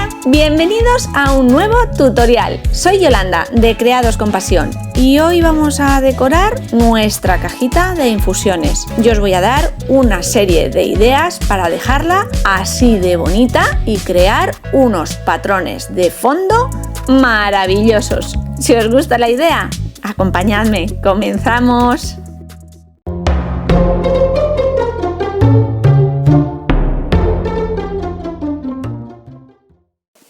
Hola, bienvenidos a un nuevo tutorial. Soy Yolanda de Creados con Pasión y hoy vamos a decorar nuestra cajita de infusiones. Yo os voy a dar una serie de ideas para dejarla así de bonita y crear unos patrones de fondo maravillosos. Si os gusta la idea, acompañadme, comenzamos.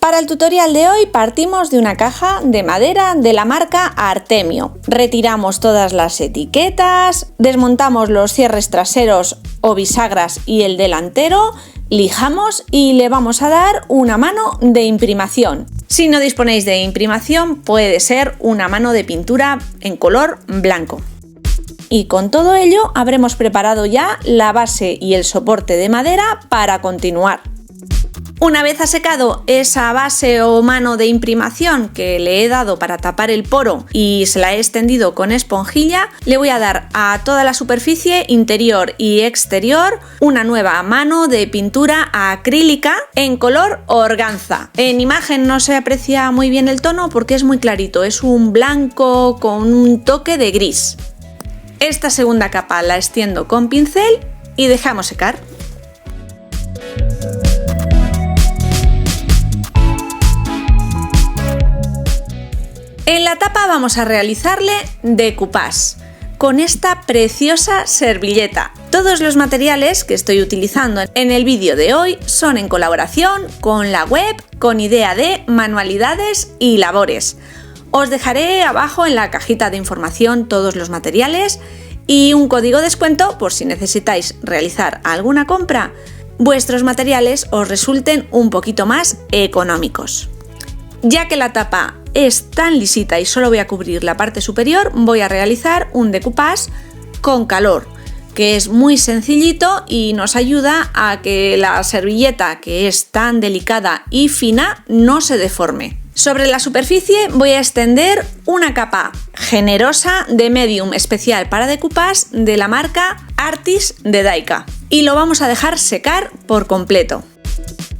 Para el tutorial de hoy partimos de una caja de madera de la marca Artemio. Retiramos todas las etiquetas, desmontamos los cierres traseros o bisagras y el delantero, lijamos y le vamos a dar una mano de imprimación. Si no disponéis de imprimación, puede ser una mano de pintura en color blanco. Y con todo ello habremos preparado ya la base y el soporte de madera para continuar. Una vez ha secado esa base o mano de imprimación que le he dado para tapar el poro y se la he extendido con esponjilla, le voy a dar a toda la superficie interior y exterior una nueva mano de pintura acrílica en color organza. En imagen no se aprecia muy bien el tono porque es muy clarito, es un blanco con un toque de gris. Esta segunda capa la extiendo con pincel y dejamos secar. En la tapa vamos a realizarle decoupage con esta preciosa servilleta. Todos los materiales que estoy utilizando en el vídeo de hoy son en colaboración con la web con idea de manualidades y labores. Os dejaré abajo en la cajita de información todos los materiales y un código de descuento por si necesitáis realizar alguna compra, vuestros materiales os resulten un poquito más económicos. Ya que la tapa es tan lisita y solo voy a cubrir la parte superior, voy a realizar un decoupage con calor, que es muy sencillito y nos ayuda a que la servilleta, que es tan delicada y fina, no se deforme. Sobre la superficie voy a extender una capa generosa de medium especial para decoupage de la marca Artis de Daika y lo vamos a dejar secar por completo.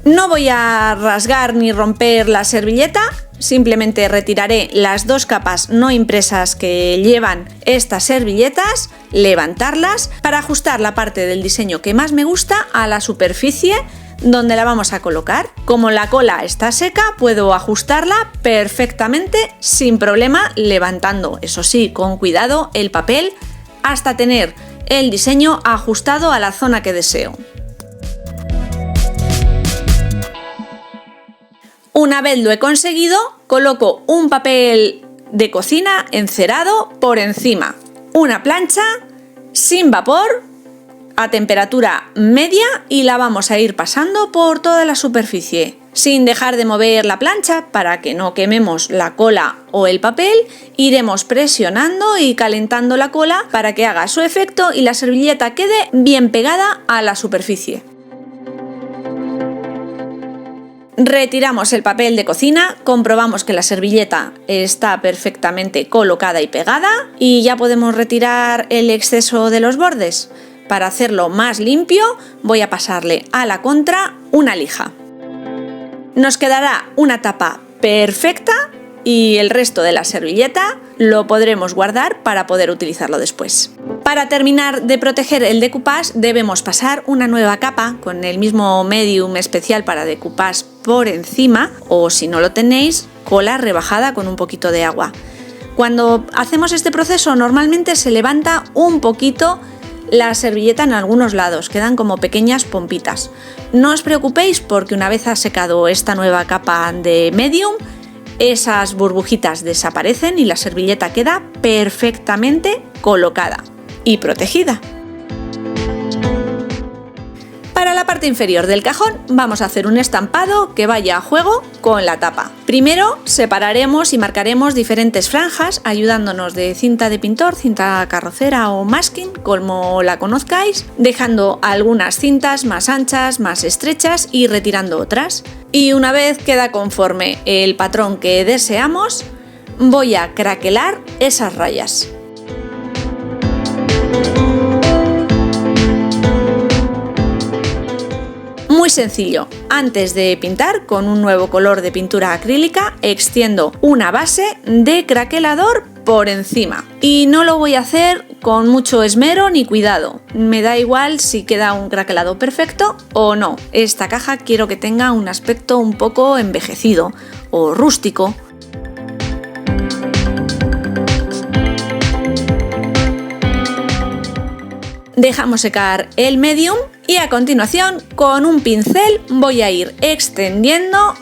No voy a rasgar ni romper la servilleta, simplemente retiraré las dos capas no impresas que llevan estas servilletas, levantarlas para ajustar la parte del diseño que más me gusta a la superficie donde la vamos a colocar. Como la cola está seca, puedo ajustarla perfectamente sin problema, levantando, eso sí, con cuidado el papel hasta tener el diseño ajustado a la zona que deseo. Una vez lo he conseguido, coloco un papel de cocina encerado por encima, una plancha sin vapor a temperatura media y la vamos a ir pasando por toda la superficie, sin dejar de mover la plancha para que no quememos la cola o el papel. Iremos presionando y calentando la cola para que haga su efecto y la servilleta quede bien pegada a la superficie. Retiramos el papel de cocina, comprobamos que la servilleta está perfectamente colocada y pegada y ya podemos retirar el exceso de los bordes. Para hacerlo más limpio voy a pasarle a la contra una lija. Nos quedará una tapa perfecta y el resto de la servilleta lo podremos guardar para poder utilizarlo después. Para terminar de proteger el decoupage debemos pasar una nueva capa con el mismo medium especial para decoupage por encima o, si no lo tenéis, cola rebajada con un poquito de agua. Cuando hacemos este proceso normalmente se levanta un poquito la servilleta en algunos lados, quedan como pequeñas pompitas. No os preocupéis porque una vez ha secado esta nueva capa de medium, esas burbujitas desaparecen y la servilleta queda perfectamente colocada y protegida. Para la parte inferior del cajón vamos a hacer un estampado que vaya a juego con la tapa. Primero separaremos y marcaremos diferentes franjas ayudándonos de cinta de pintor, cinta carrocera o masking, como la conozcáis, dejando algunas cintas más anchas, más estrechas y retirando otras. Y una vez queda conforme el patrón que deseamos, voy a craquelar esas rayas. Muy sencillo, antes de pintar con un nuevo color de pintura acrílica, extiendo una base de craquelador por encima. Y no lo voy a hacer con mucho esmero ni cuidado. Me da igual si queda un craquelado perfecto o no. Esta caja quiero que tenga un aspecto un poco envejecido o rústico. Dejamos secar el medium y a continuación con un pincel voy a ir extendiendo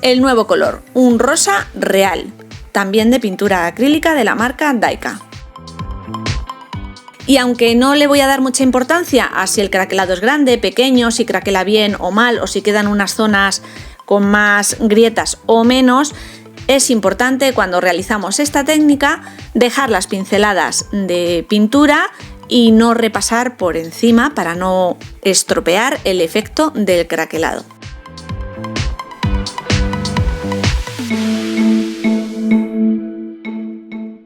el nuevo color, un rosa real, también de pintura acrílica de la marca Daika. Y aunque no le voy a dar mucha importancia a si el craquelado es grande, pequeño, si craquela bien o mal, o si quedan unas zonas con más grietas o menos, es importante cuando realizamos esta técnica dejar las pinceladas de pintura y no repasar por encima para no estropear el efecto del craquelado.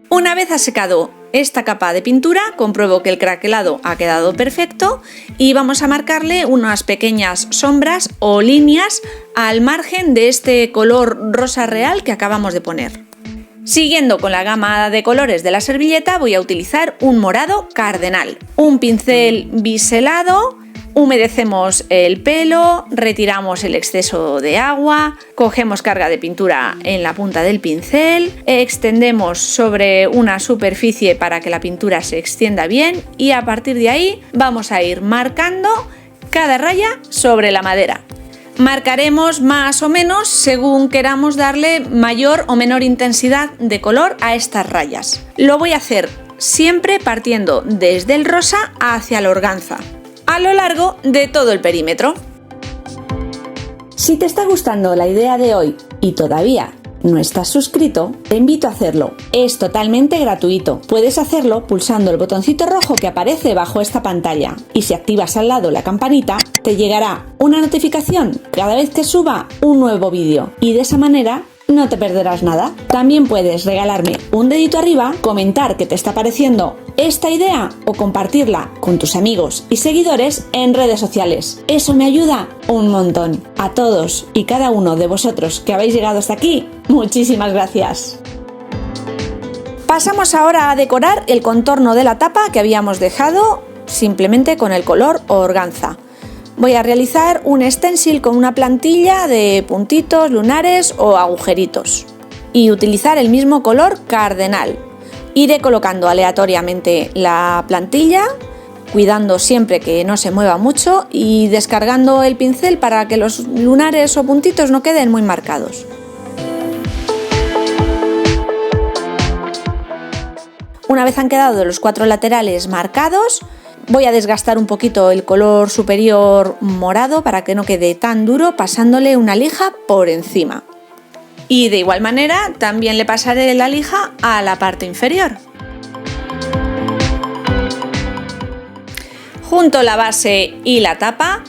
Una vez ha secado esta capa de pintura, compruebo que el craquelado ha quedado perfecto y vamos a marcarle unas pequeñas sombras o líneas al margen de este color rosa real que acabamos de poner. Siguiendo con la gama de colores de la servilleta, voy a utilizar un morado cardenal. Un pincel biselado, humedecemos el pelo, retiramos el exceso de agua, cogemos carga de pintura en la punta del pincel, extendemos sobre una superficie para que la pintura se extienda bien y a partir de ahí vamos a ir marcando cada raya sobre la madera. Marcaremos más o menos según queramos darle mayor o menor intensidad de color a estas rayas. Lo voy a hacer siempre partiendo desde el rosa hacia el organza, a lo largo de todo el perímetro. Si te está gustando la idea de hoy y todavía no estás suscrito, te invito a hacerlo. Es totalmente gratuito. Puedes hacerlo pulsando el botoncito rojo que aparece bajo esta pantalla y si activas al lado la campanita, te llegará una notificación cada vez que suba un nuevo vídeo y de esa manera no te perderás nada. También puedes regalarme un dedito arriba, comentar qué te está pareciendo esta idea o compartirla con tus amigos y seguidores en redes sociales. Eso me ayuda un montón. A todos y cada uno de vosotros que habéis llegado hasta aquí, muchísimas gracias. Pasamos ahora a decorar el contorno de la tapa que habíamos dejado simplemente con el color organza. Voy a realizar un stencil con una plantilla de puntitos, lunares o agujeritos y utilizar el mismo color cardenal. Iré colocando aleatoriamente la plantilla, cuidando siempre que no se mueva mucho y descargando el pincel para que los lunares o puntitos no queden muy marcados. Una vez han quedado los 4 laterales marcados, voy a desgastar un poquito el color superior morado para que no quede tan duro, pasándole una lija por encima. Y de igual manera también le pasaré la lija a la parte inferior. Junto la base y la tapa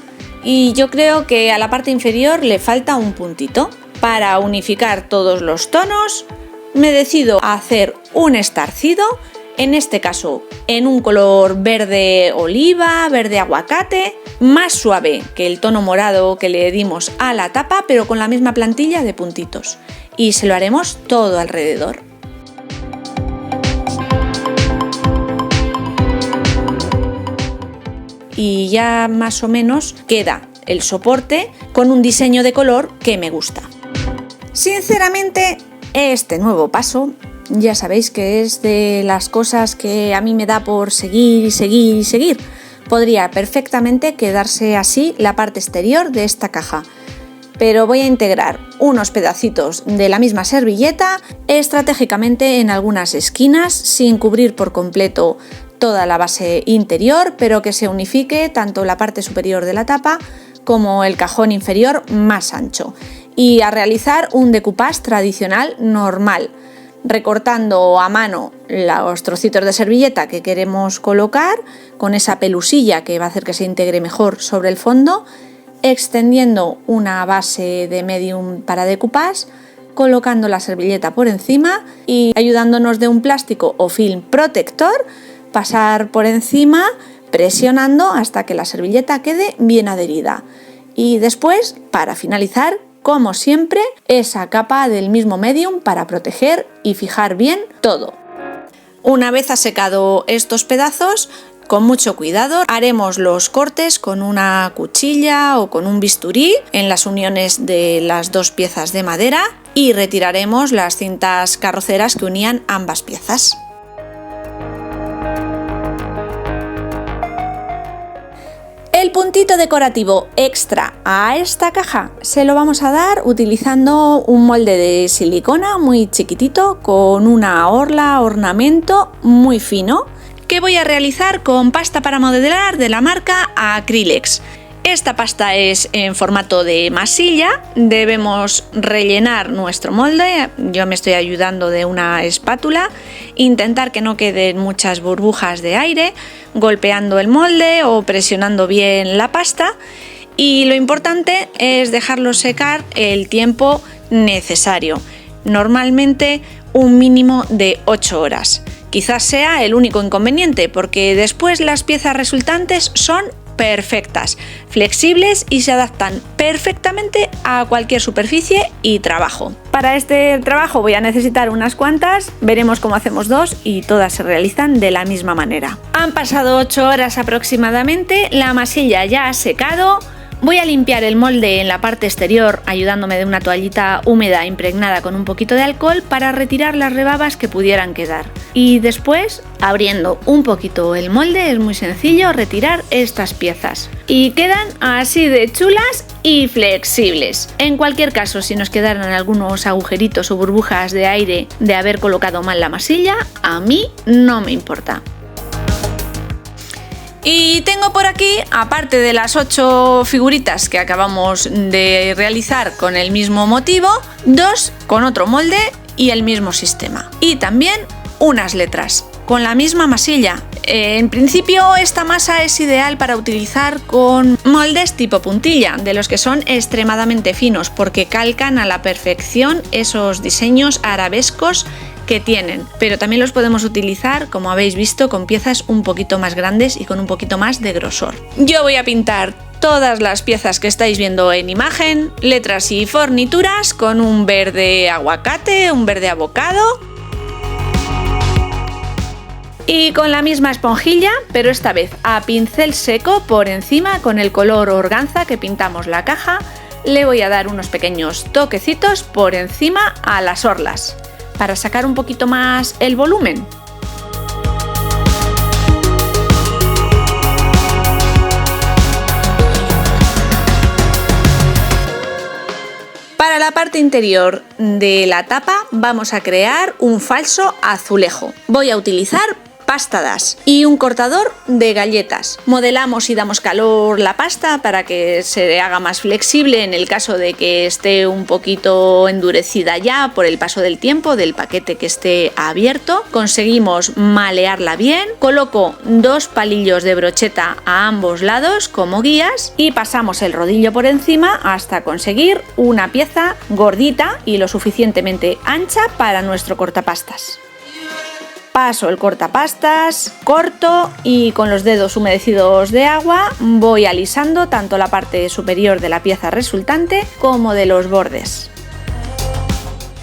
y yo creo que a la parte inferior le falta un puntito. Para unificar todos los tonos me decido a hacer un estarcido, en este caso en un color verde oliva, verde aguacate, más suave que el tono morado que le dimos a la tapa, pero con la misma plantilla de puntitos. Y se lo haremos todo alrededor. Y ya más o menos queda el soporte con un diseño de color que me gusta. Sinceramente, este nuevo paso ya sabéis que es de las cosas que a mí me da por seguir y seguir y seguir. Podría perfectamente quedarse así la parte exterior de esta caja, pero voy a integrar unos pedacitos de la misma servilleta estratégicamente en algunas esquinas sin cubrir por completo toda la base interior, pero que se unifique tanto la parte superior de la tapa como el cajón inferior más ancho, y a realizar un decoupage tradicional normal, recortando a mano los trocitos de servilleta que queremos colocar con esa pelusilla que va a hacer que se integre mejor sobre el fondo, extendiendo una base de medium para decoupage, colocando la servilleta por encima y ayudándonos de un plástico o film protector, pasar por encima presionando hasta que la servilleta quede bien adherida. Y después, para finalizar, como siempre, esa capa del mismo medium para proteger y fijar bien todo. Una vez ha secado estos pedazos, con mucho cuidado haremos los cortes con una cuchilla o con un bisturí en las uniones de las dos piezas de madera y retiraremos las cintas carroceras que unían ambas piezas. El puntito decorativo extra a esta caja se lo vamos a dar utilizando un molde de silicona muy chiquitito con una orla ornamento muy fino que voy a realizar con pasta para modelar de la marca Acrylex. Esta pasta es en formato de masilla, debemos rellenar nuestro molde, yo me estoy ayudando de una espátula, intentar que no queden muchas burbujas de aire, golpeando el molde o presionando bien la pasta, y lo importante es dejarlo secar el tiempo necesario, normalmente un mínimo de 8 horas. Quizás sea el único inconveniente porque después las piezas resultantes son perfectas, flexibles y se adaptan perfectamente a cualquier superficie y trabajo. Para este trabajo voy a necesitar unas cuantas, veremos cómo hacemos dos y todas se realizan de la misma manera. Han pasado 8 horas aproximadamente, la masilla ya ha secado. Voy a limpiar el molde en la parte exterior ayudándome de una toallita húmeda impregnada con un poquito de alcohol para retirar las rebabas que pudieran quedar. Y después, abriendo un poquito el molde, es muy sencillo retirar estas piezas. Y quedan así de chulas y flexibles. En cualquier caso, si nos quedaran algunos agujeritos o burbujas de aire de haber colocado mal la masilla, a mí no me importa. Y tengo por aquí, aparte de las 8 figuritas que acabamos de realizar con el mismo motivo, 2 con otro molde y el mismo sistema. Y también unas letras con la misma masilla. En principio esta masa es ideal para utilizar con moldes tipo puntilla, de los que son extremadamente finos porque calcan a la perfección esos diseños arabescos que tienen, pero también los podemos utilizar, como habéis visto, con piezas un poquito más grandes y con un poquito más de grosor. Yo voy a pintar todas las piezas que estáis viendo en imagen, letras y fornituras, con un verde aguacate, un verde abocado y con la misma esponjilla, pero esta vez a pincel seco por encima con el color organza que pintamos la caja. Le voy a dar unos pequeños toquecitos por encima a las orlas para sacar un poquito más el volumen. Para la parte interior de la tapa vamos a crear un falso azulejo. Voy a utilizar pasta das y un cortador de galletas. Modelamos y damos calor la pasta para que se haga más flexible en el caso de que esté un poquito endurecida ya por el paso del tiempo del paquete que esté abierto. Conseguimos malearla bien, coloco 2 palillos de brocheta a ambos lados como guías y pasamos el rodillo por encima hasta conseguir una pieza gordita y lo suficientemente ancha para nuestro cortapastas. Paso el cortapastas, corto y con los dedos humedecidos de agua voy alisando tanto la parte superior de la pieza resultante como de los bordes.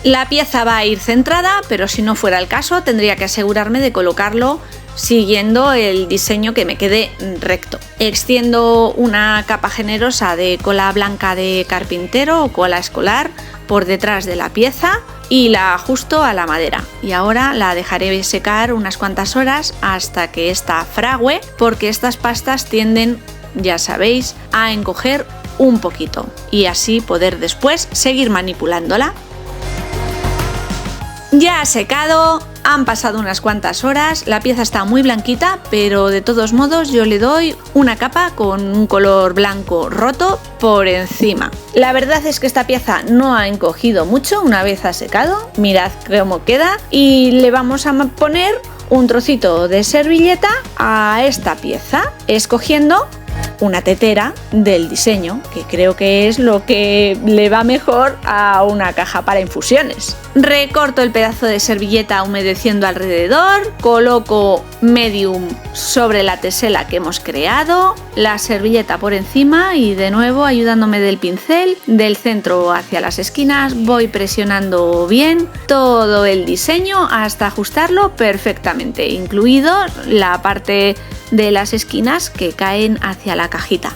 La pieza va a ir centrada, pero si no fuera el caso tendría que asegurarme de colocarlo siguiendo el diseño que me quede recto. Extiendo una capa generosa de cola blanca de carpintero o cola escolar por detrás de la pieza y la ajusto a la madera. Y ahora la dejaré secar unas cuantas horas hasta que esta fragüe, porque estas pastas tienden, ya sabéis, a encoger un poquito y así poder después seguir manipulándola. Ya ha secado, han pasado unas cuantas horas, la pieza está muy blanquita, pero de todos modos yo le doy una capa con un color blanco roto por encima. La verdad es que esta pieza no ha encogido mucho una vez ha secado, mirad cómo queda, y le vamos a poner un trocito de servilleta a esta pieza, escogiendo una tetera del diseño, que creo que es lo que le va mejor a una caja para infusiones. Recorto el pedazo de servilleta humedeciendo alrededor, coloco medium sobre la tesela que hemos creado, la servilleta por encima y de nuevo ayudándome del pincel, del centro hacia las esquinas, voy presionando bien todo el diseño hasta ajustarlo perfectamente, incluido la parte de las esquinas que caen hacia la cajita.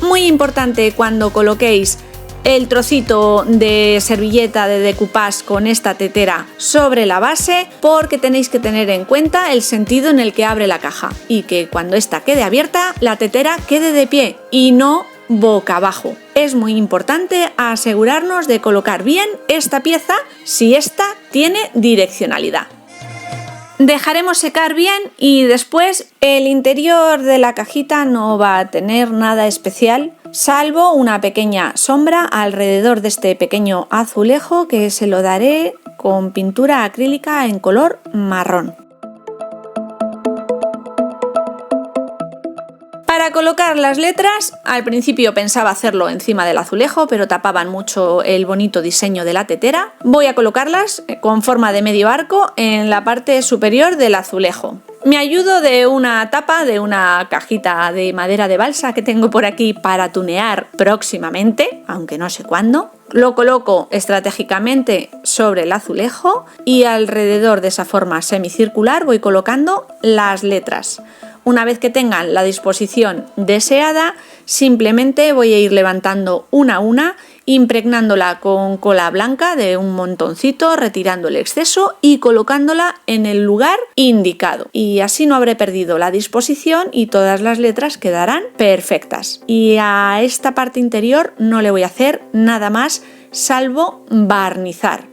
Muy importante cuando coloquéis el trocito de servilleta de decoupage con esta tetera sobre la base, porque tenéis que tener en cuenta el sentido en el que abre la caja y que cuando esta quede abierta la tetera quede de pie y no boca abajo. Es muy importante asegurarnos de colocar bien esta pieza si esta tiene direccionalidad. Dejaremos secar bien y después el interior de la cajita no va a tener nada especial, salvo una pequeña sombra alrededor de este pequeño azulejo que se lo daré con pintura acrílica en color marrón. Para colocar las letras, al principio pensaba hacerlo encima del azulejo, pero tapaban mucho el bonito diseño de la tetera. Voy a colocarlas con forma de medio arco en la parte superior del azulejo. Me ayudo de una tapa de una cajita de madera de balsa que tengo por aquí para tunear próximamente, aunque no sé cuándo. Lo coloco estratégicamente sobre el azulejo y alrededor de esa forma semicircular voy colocando las letras. Una vez que tengan la disposición deseada, simplemente voy a ir levantando una a una, impregnándola con cola blanca de un montoncito, retirando el exceso y colocándola en el lugar indicado. Y así no habré perdido la disposición y todas las letras quedarán perfectas. Y a esta parte interior no le voy a hacer nada más salvo barnizar.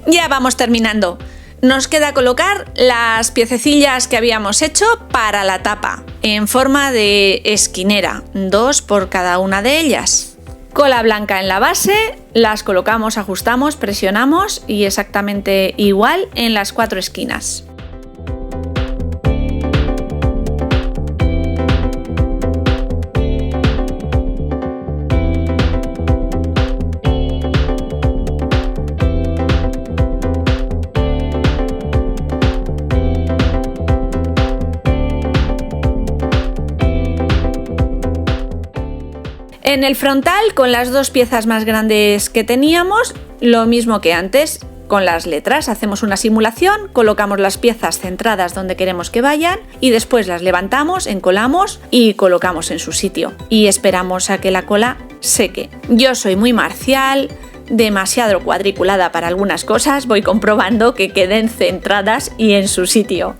Ya vamos terminando. Nos queda colocar las piececillas que habíamos hecho para la tapa en forma de esquinera, 2 por cada una de ellas. Cola blanca en la base, las colocamos, ajustamos, presionamos y exactamente igual en las 4 esquinas. En el frontal, con las 2 piezas más grandes que teníamos, lo mismo que antes, con las letras. Hacemos una simulación, colocamos las piezas centradas donde queremos que vayan y después las levantamos, encolamos y colocamos en su sitio. Y esperamos a que la cola seque. Yo soy muy marcial, demasiado cuadriculada para algunas cosas, voy comprobando que queden centradas y en su sitio.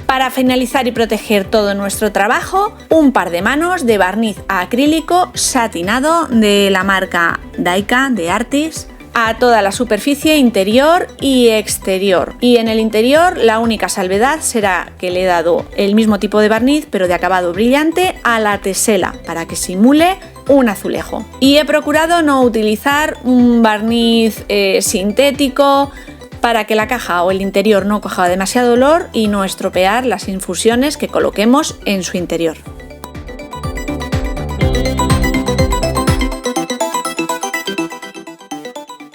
Para finalizar y proteger todo nuestro trabajo, un par de manos de barniz acrílico satinado de la marca Daika de Artis a toda la superficie interior y exterior. Y en el interior la única salvedad será que le he dado el mismo tipo de barniz pero de acabado brillante a la tesela para que simule un azulejo. Y he procurado no utilizar un barniz sintético para que la caja o el interior no coja demasiado olor y no estropear las infusiones que coloquemos en su interior.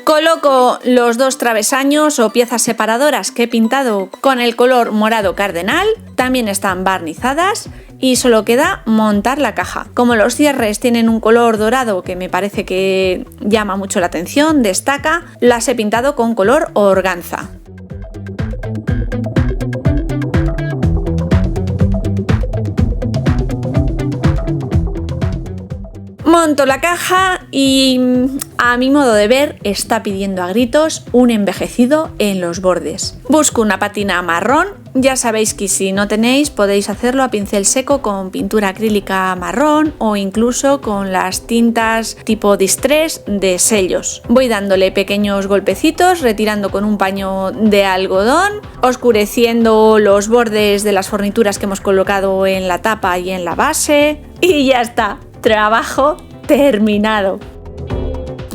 Coloco los 2 travesaños o piezas separadoras que he pintado con el color morado cardenal, también están barnizadas y solo queda montar la caja. Como los cierres tienen un color dorado que me parece que llama mucho la atención, destaca, las he pintado con color organza. Monto la caja y a mi modo de ver está pidiendo a gritos un envejecido en los bordes. Busco una pátina marrón, ya sabéis que si no tenéis podéis hacerlo a pincel seco con pintura acrílica marrón o incluso con las tintas tipo Distress de sellos. Voy dándole pequeños golpecitos, retirando con un paño de algodón, oscureciendo los bordes de las fornituras que hemos colocado en la tapa y en la base y ya está, trabajo terminado.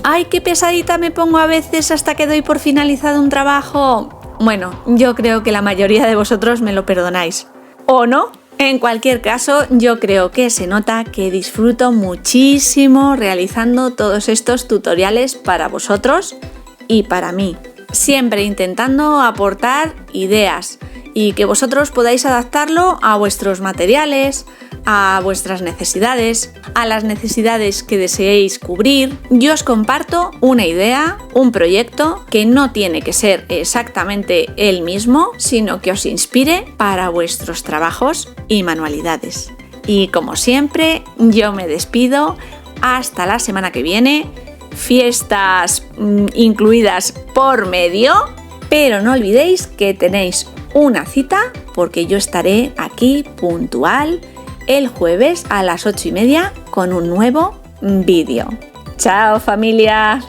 ¡Ay, qué pesadita me pongo a veces hasta que doy por finalizado un trabajo! Bueno, yo creo que la mayoría de vosotros me lo perdonáis. ¿O no? En cualquier caso, yo creo que se nota que disfruto muchísimo realizando todos estos tutoriales para vosotros y para mí. Siempre intentando aportar ideas y que vosotros podáis adaptarlo a vuestros materiales, a vuestras necesidades, a las necesidades que deseéis cubrir. Yo os comparto una idea, un proyecto que no tiene que ser exactamente el mismo, sino que os inspire para vuestros trabajos y manualidades. Y como siempre, yo me despido hasta la semana que viene, fiestas incluidas por medio, pero no olvidéis que tenéis una cita porque yo estaré aquí puntual el jueves a las 8:30 con un nuevo vídeo. ¡Chao, familia!